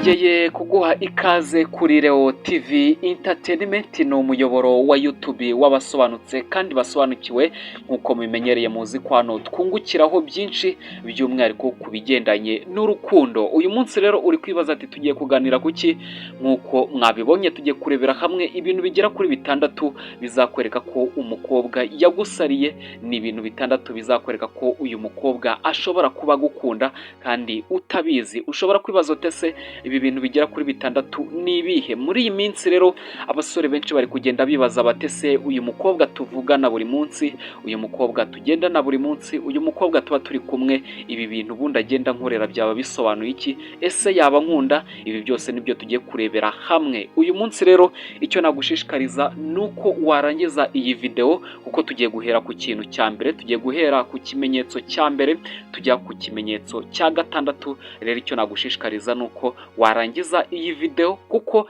Nongeye kuguha ikaze kuri Leo TV Entertainment, ni umuyoboro wa YouTube w'abasobanutse kandi basobanukiwe nk'uko mubimenyereye. muzi ko hano twungukiraho byinshi by'umwihariko ku bigendanye n'urukundo. Uyu munsi rero uri kwibaza ati tugiye kuganira kuki? Nk'uko mwabibonye tugiye kurebera hamwe ibintu bigera kuri bitandatu bizakwereka ko umukobwa yagusariye. Ni ibintu bitandatu bizakwereka ko uyu mukobwa ashobora kuba agukunda kandi utabizi. Ushobora kwibaza utese ibi bintu bigera kuri bitandatu ni ibihe? Muri iyi minsi rero abasore benshi bari kugenda bibaza batese uyu mukobwa tuvugana buri munsi, uyu mukobwa tugendana buri munsi, uyu mukobwa tuba turi kumwe, ibi bintu ubundi agenda nkorera byaba bisobanuye iki? Ese yaba nkunda? Ibi byose nibyo tugiye kurebera hamwe uyu munsi. Rero icyo nagushishikariza nuko warangiza iyi video, kuko tugiye guhera ku kintu cya mbere, tugiye guhera ku kimenyetso cya mbere tujya ku kimenyetso cya gatandatu. Rero icyo nagushishikariza nuko warangiza iyi video, kuko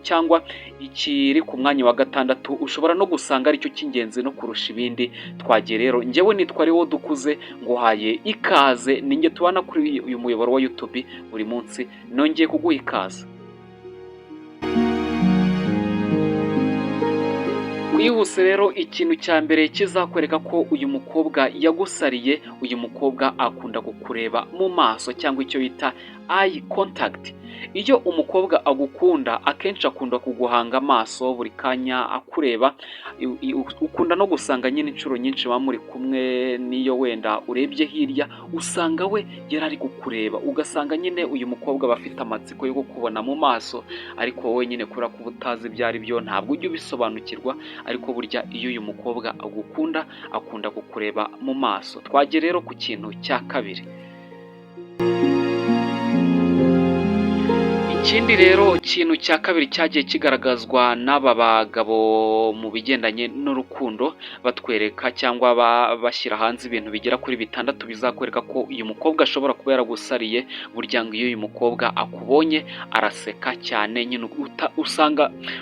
cyangwa ikiri ku mwanya wa gatandatu ushobora no gusanga aricyo cy'ingenzi no kurusha ibindi. Twagiye rero, njyewe nitwa Leo Dukuze, nguhaye ikaze. Ninjye tubana kuri uyu muyoboro wa YouTube buri munsi, nongeye kuguha ikaze. Kwihuse rero, ikintu cya mbere kizakwereka ko uyu mukobwa yagusariye, uyu mukobwa akunda kukureba mu maso cyangwa icyo bita eye contact. Iyo umukobwa agukunda akenshi akunda kuguhanga amaso buri kanya akureba. Ukunda no gusanga nyine inshuro nyinshi baba muri kumwe, niyo wenda urebye hirya usanga we yari ari kukureba, ugasanga nyine uyu mukobwa aba afite amatsiko yo kukubona mu maso, ariko wowe nyine kubera ko utazi ibyo ari byo ntabwo ujya ubisobanukirwa. Ariko burya iyo uyu mukobwa agukunda akunda kukureba mu maso. Twagiye rero ku kintu cya kabiri. Ikindi rero, ikintu cya kabiri cyagiye kigaragazwa n'aba bagabo mu bigendanye n'urukundo, batwereka cyangwa bashyira hanze ibintu bigera kuri bitandatu bizakwereka ko uyu mukobwa ashobora kuba yaragusariye. Burya ngo iyo uyu mukobwa akubonye araseka cyane, nyine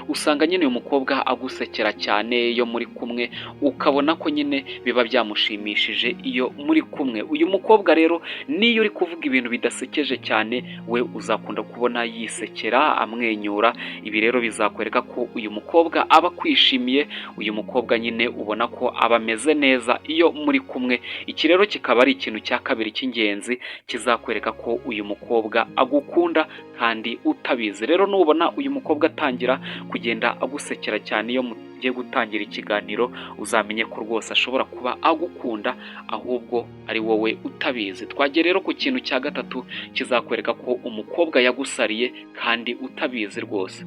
usanga nyine uyu mukobwa agusekera cyane iyo muri kumwe, ukabona ko nyine biba byamushimishije iyo muri kumwe. Uyu mukobwa rero niyo uri kuvuga ibintu bidasekeje cyane, we uzakunda kubona yisekera amwenyura. Ibi rero bizakwereka ko uyu mukobwa aba akwishimiye, uyu mukobwa nyine ubona ko aba ameze neza iyo muri kumwe. Iki rero kikaba ari ikintu cya kabiri cy'ingenzi kizakwereka ko uyu mukobwa agukunda kandi utabizi. Rero nubona uyu mukobwa atangira kugenda agusekera cyane iyo mugiye gutangira ikiganiro, uzamenye ko rwose ashobora kuba agukunda ahubwo ari wowe utabizi. Twagiye rero ku kintu cya gatatu kizakwereka ko umukobwa yagusariye kandi utabizi rwose.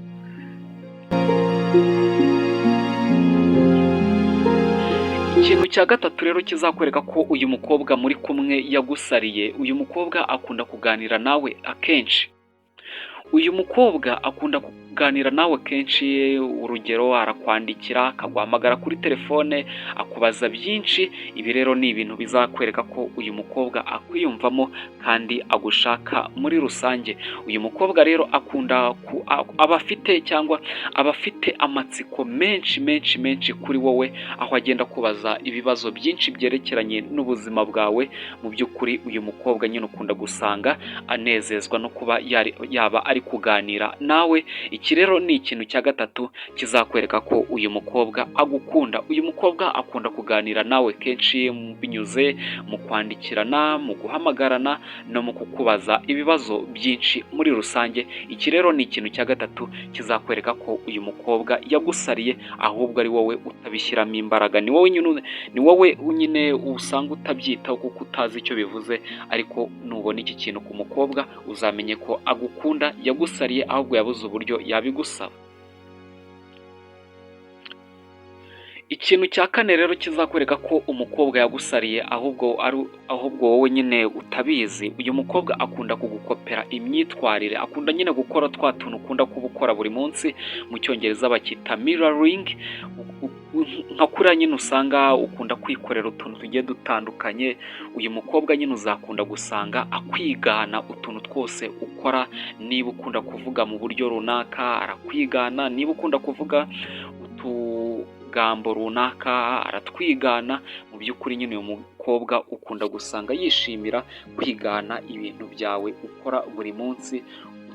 Ikintu cya gatatu rero kizakwereka ko uyu mukobwa muri kumwe yagusariye, uyu mukobwa akunda kuganira nawe akenshi. Uyu mukobwa akunda kuganira nawe kenshi, urugero arakwandikira, akaguhamagara kuri telefone, akubaza byinshi. Ibi rero ni ibintu bizakwereka ko uyu mukobwa akwiyumvamo kandi agushaka muri rusange. Uyu mukobwa rero akunda aba afite amatsiko menshi kuri wowe, aho agenda kubaza ibibazo byinshi byerekeranye n'ubuzima bwawe. Mu by'ukuri uyu mukobwa nyine ukunda gusanga anezezwa no kuba yaba ari kuganira nawe. Iki rero ni ikintu cya gatatu kizakwereka ko uyu mukobwa agukunda. Uyu mukobwa akunda kuganira nawe kenshi binyuze mu kwandikirana, mu guhamagarana no mu kukubaza ibibazo byinshi muri rusange. Iki rero ni ikintu cya gatatu kizakwereka ko uyu mukobwa yagusariye ahubwo ari wowe utabishyiramo imbaraga. Ni wowe nyine usanga utabyitaho kuko utazi icyo bivuze, ariko nubona iki kintu ku mukobwa uzamenye ko agukunda, yagusariye ahubwo yabuze uburyo yabigusaba. Ikintu cya kane rero kizakwereka ko umukobwa yagusariye ahubwo wowe nyine utabizi. Uyu mukobwa akunda kugukopera imyitwarire, akunda nyine gukora twa tuntu ukunda kuba ukora buri munsi, mu cyongereza bakita mirroring. Nka kuriya nyine usanga ukunda kwikorera utuntu tugiye dutandukanye, uyu mukobwa nyine uzakunda gusanga akwigana utuntu twose ukora. Niba ukunda kuvuga mu buryo runaka arakwigana, niba ukunda kuvuga utugambo runaka aratwigana. Mu by'ukuri nyine uyu mukobwa ukunda gusanga yishimira kwigana ibintu byawe ukora buri munsi,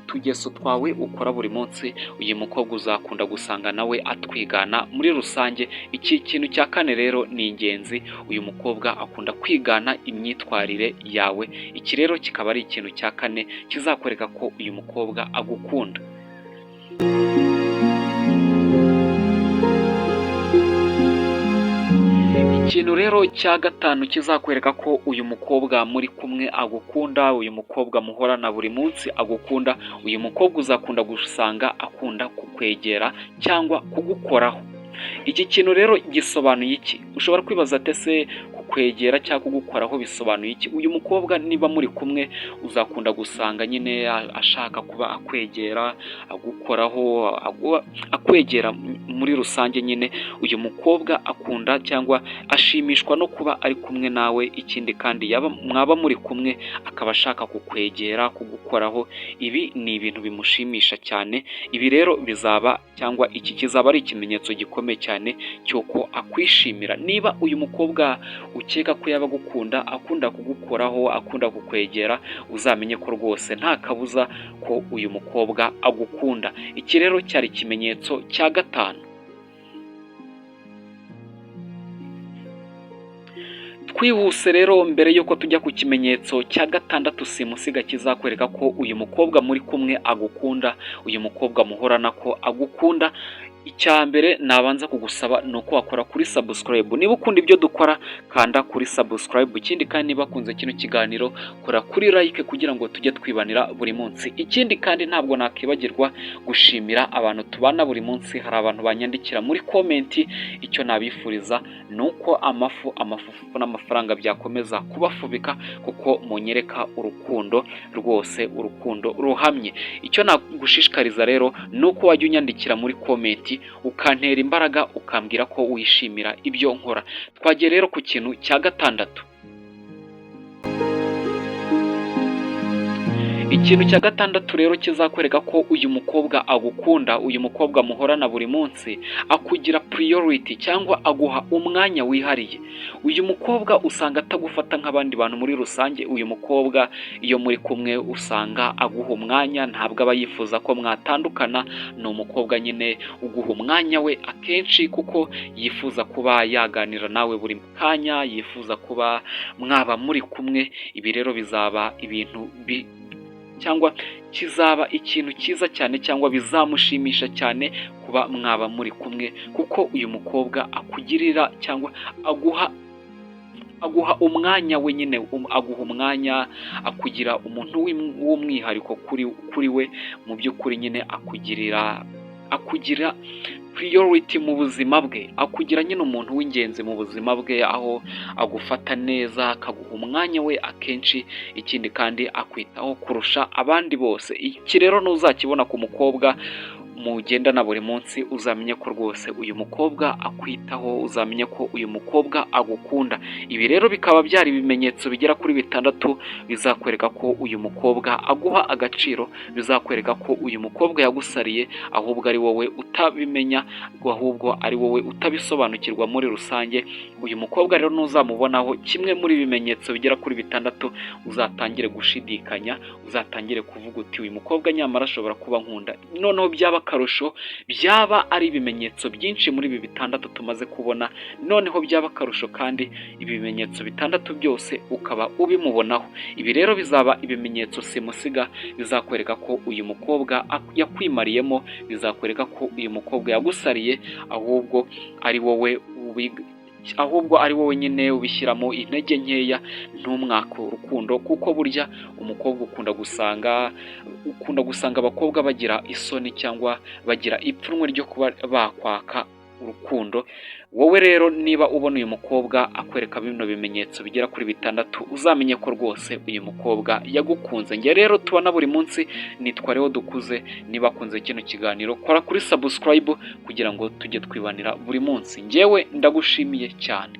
utugeso twawe ukora buri munsi uyu mukobwa uzakunda gusanga nawe atwigana muri rusange. Iki kintu cya kane rero ni ingenzi, uyu mukobwa akunda kwigana imyitwarire yawe. Iki rero kikaba ari ikintu cya kane kizakwereka ko uyu mukobwa agukunda. Ikintu rero cya gatanu kizakwereka ko uyu mukobwa muri kumwe agukunda, uyu mukobwa muhorana buri munsi agukunda, uyu mukobwa uzakunda gusanga akunda kukwegera cyangwa kugukoraho. Iki kintu rero gisobanuye iki? Ushobora kwibaza ati ese kukwegera cyangwa kugukoraho bisobanuye iki? Uyu mukobwa niba muri kumwe uzakunda gusanga nyine ashaka kuba akwegera, agukoraho, akwegera muri rusange. Nyine uyu mukobwa akunda cyangwa ashimishwa no kuba ari kumwe nawe. Ikindi kandi mwaba muri kumwe akaba ashaka kukwegera, kugukoraho. Ibi ni ibintu bimushimisha cyane. Ibi rero bizaba cyangwa iki kizaba ari ikimenyetso gikomeye cyane cy'uko akwishimira. Niba uyu mukobwa ukeka ko yaba agukunda, akunda kugukoraho, akunda kukwegera, uzamenye ko rwose nta kabuza ko uyu mukobwa agukunda. Iki rero cyari ikimenyetso cya gatanu. Twihuse rero mbere yuko tujya ku kimenyetso cya gatandatu simusiga kizakwereka ko uyu mukobwa muri kumwe agukunda, uyu mukobwa muhorana ko agukunda. Icya mbere nabanza kugusaba ni uko wakora kuri subscribe. Niba ukunda ibyo dukora kanda kuri subscribe. Ikindi kandi niba akunze kino kiganiro kora kuri like kugira ngo tujye twibanira buri munsi. Ikindi kandi ntabwo nakibagirwa gushimira abantu tubana buri munsi. Hari abantu banyandikira muri komenti, icyo nabifuriza ni uko amafufu n'amafaranga byakomeza kubafubika kuko munyereka urukundo, rwose urukundo ruhamye. Icyo nagushishikariza rero ni uko wajya unyandikira muri komenti ukantera imbaraga, ukambwira ko wishimira ibyo nkora. Twagiye rero ku kintu cya gatandatu. Ikintu cya gatandatu rero kizakwereka ko uyu mukobwa agukunda, uyu mukobwa muhorana buri munsi, akugira priority cyangwa aguha umwanya wihariye. Uyu mukobwa usanga atagufata nk'abandi bantu muri rusange. Uyu mukobwa iyo muri kumwe usanga aguha umwanya, ntabwo aba yifuza ko mwatandukana. Ni umukobwa nyine uguha umwanya we akenshi kuko yifuza kuba yaganira nawe buri kanya, yifuza kuba mwaba muri kumwe. Ibi rero bizaba ibintu cyangwa kizaba ikintu cyiza cyane cyangwa bizamushimisha cyane kuba mwaba muri kumwe, kuko uyu mukobwa akugirira cyangwa aguha umwanya we. Nyine aguha umwanya, akugira umuntu w'umwihariko kuri we. Mu by'ukuri nyine akugira priority mu buzima bwe, akugira nyine umuntu w'ingenzi mu buzima bwe, aho agufata neza, akaguha umwanya we akenshi. Ikindi kandi akwitaho kurusha abandi bose. Iki rero ntuzakibona ku mukobwa mugendana buri munsi, uzamenye ko rwose uyu mukobwa akwitaho, uzamenye ko uyu mukobwa agukunda. Ibi rero bikaba byari ibimenyetso bigera kuri bitandatu bizakwereka ko uyu mukobwa aguha agaciro, bizakwereka ko uyu mukobwa yagusariye, ahubwo ari wowe utabimenya, ahubwo ari wowe utabisobanukirwa muri rusange. Uyu mukobwa rero nuzamubonaho kimwe muri ibimenyetso bigera kuri bitandatu, uzatangire gushidikanya, uzatangire kuvuga uti uyu mukobwa nyamara ashobora kuba nkunda. Noneho byaba akarusho, byaba ari ibimenyetso byinshi muri ibi bitandatu tumaze kubona, noneho byaba akarusho kandi ibi bimenyetso bitandatu byose ukaba ubimubonaho. Ibi rero bizaba ibimenyetso simusiga bizakwereka ko uyu mukobwa yakwimariyemo, bizakwereka ko uyu mukobwa yagusariye, ahubwo ari wowe nyine ubishyiramo intege nkeya, ntumwaka urukundo. Kuko burya umukobwa ukunda gusanga abakobwa bagira isoni cyangwa bagira ipfunwe ryo kuba bakwaka urukundo. Wowe rero niba ubona uyu mukobwa akwereka bino bimenyetso bigera kuri bitandatu, uzamenye ko rwose uyu mukobwa yagukunze. Njye rero tubona buri munsi nitwa Leo Dukuze. Niba akunze kino kiganiro kora kuri subscribe kugira ngo tujye twibanira buri munsi. Njyewe ndagushimiye cyane.